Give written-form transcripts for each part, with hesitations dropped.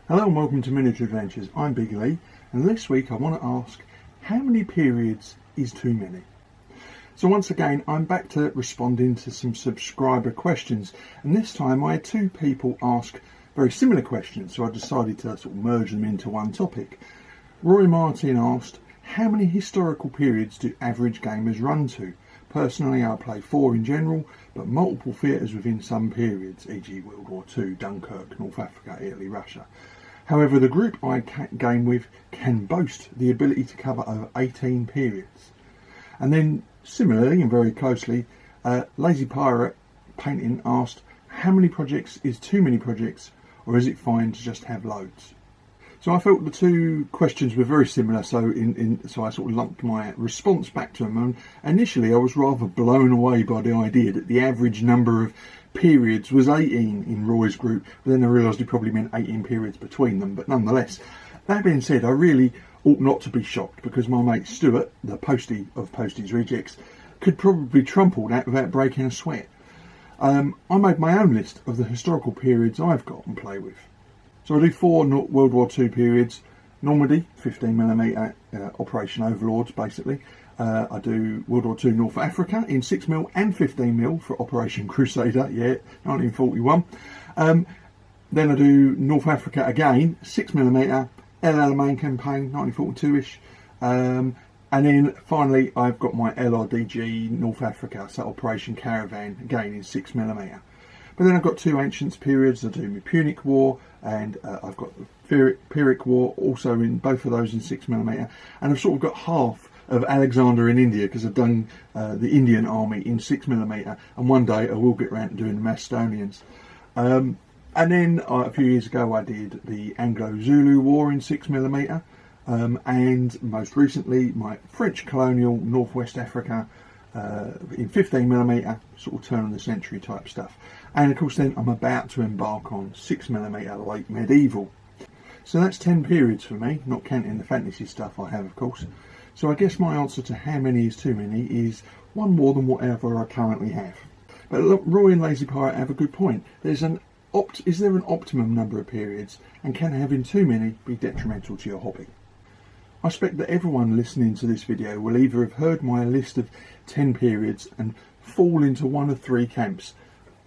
Hello and welcome to Miniature Adventures. I'm Big Lee, and this week I want to ask, how many periods is too many? So once again, I'm back to responding to some subscriber questions, and this time I had two people ask very similar questions, so I decided to sort of merge them into one topic. Roy Martin asked, how many historical periods do average gamers run to? Personally, I play 4 in general, but multiple theatres within some periods, e.g. World War II, Dunkirk, North Africa, Italy, Russia. However, the group I game with can boast the ability to cover over 18 periods. And then, similarly and very closely, Lazy Pirate Painting asked, how many projects is too many projects, or is it fine to just have loads? So I felt the two questions were very similar, so I sort of lumped my response back to them. And initially I was rather blown away by the idea that the average number of periods was 18 in Roy's group, but then I realised he probably meant 18 periods between them. But nonetheless, that being said, I really ought not to be shocked, because my mate Stuart, the postie of Postie's Rejects, could probably trump all that without breaking a sweat. I made my own list of the historical periods I've got and play with. So I do 4 World War II periods: Normandy, 15mm, Operation Overlords basically. I do World War II North Africa in 6mm and 15mm for Operation Crusader, 1941. Then I do North Africa again, 6mm, El Alamein campaign, 1942-ish. And then finally I've got my LRDG North Africa, so Operation Caravan, again in 6mm. But then I've got 2 Ancients periods. I do my Punic War, and I've got the Pyrrhic War, also in both of those in 6mm. And I've sort of got half of Alexander in India, because I've done the Indian army in 6mm, and one day I will get around to doing the Macedonians. And then a few years ago I did the Anglo-Zulu War in 6mm, and most recently my French colonial Northwest Africa in 15mm, sort of turn of the century type stuff. And of course then I'm about to embark on 6mm late medieval. So that's 10 periods for me, not counting the fantasy stuff I have, of course. So I guess my answer to how many is too many is one more than whatever I currently have. But look, Roy and Lazy Pirate have a good point. Is there an optimum number of periods, and can having too many be detrimental to your hobby? I expect that everyone listening to this video will either have heard my list of 10 periods and fall into one of 3 camps.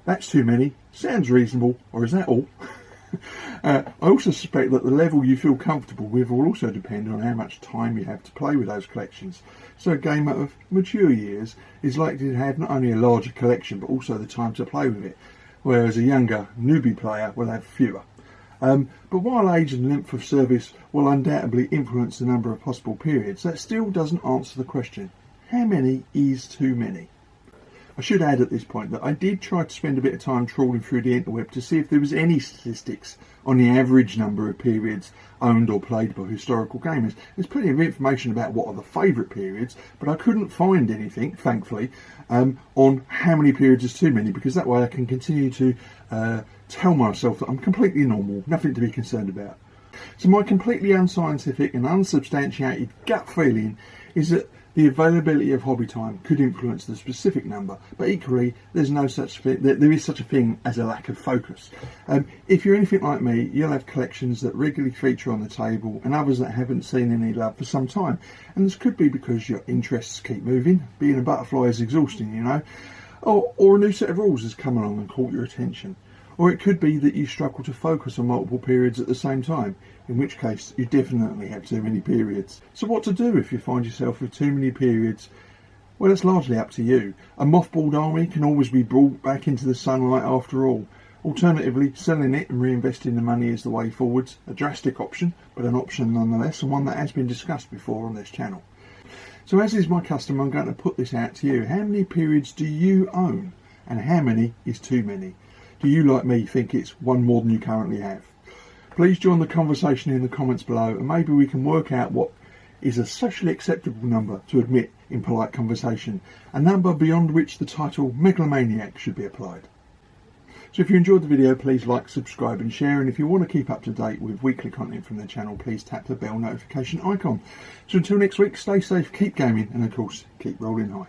That's too many, sounds reasonable, or is that all? I also suspect that the level you feel comfortable with will also depend on how much time you have to play with those collections. So a gamer of mature years is likely to have not only a larger collection, but also the time to play with it, whereas a younger newbie player will have fewer. But while age and length of service will undoubtedly influence the number of possible periods, that still doesn't answer the question, how many is too many? I should add at this point that I did try to spend a bit of time trawling through the interweb to see if there was any statistics on the average number of periods owned or played by historical gamers. There's plenty of information about what are the favourite periods, but I couldn't find anything, thankfully, on how many periods is too many, because that way I can continue to tell myself that I'm completely normal, nothing to be concerned about. So my completely unscientific and unsubstantiated gut feeling is that the availability of hobby time could influence the specific number, but equally there is such a thing as a lack of focus. If you're anything like me, you'll have collections that regularly feature on the table and others that haven't seen any love for some time, and this could be because your interests keep moving. Being a butterfly is exhausting, you know, or a new set of rules has come along and caught your attention. Or it could be that you struggle to focus on multiple periods at the same time, in which case you definitely have too many periods. So what to do if you find yourself with too many periods? Well, it's largely up to you. A mothballed army can always be brought back into the sunlight after all. Alternatively, selling it and reinvesting the money is the way forwards. A drastic option, but an option nonetheless, and one that has been discussed before on this channel. So as is my custom, I'm going to put this out to you. How many periods do you own? And how many is too many? Do you, like me, think it's one more than you currently have? Please join the conversation in the comments below, and maybe we can work out what is a socially acceptable number to admit in polite conversation, a number beyond which the title megalomaniac should be applied. So if you enjoyed the video, please like, subscribe and share, and if you want to keep up to date with weekly content from the channel, please tap the bell notification icon. So until next week, stay safe, keep gaming, and of course, keep rolling high.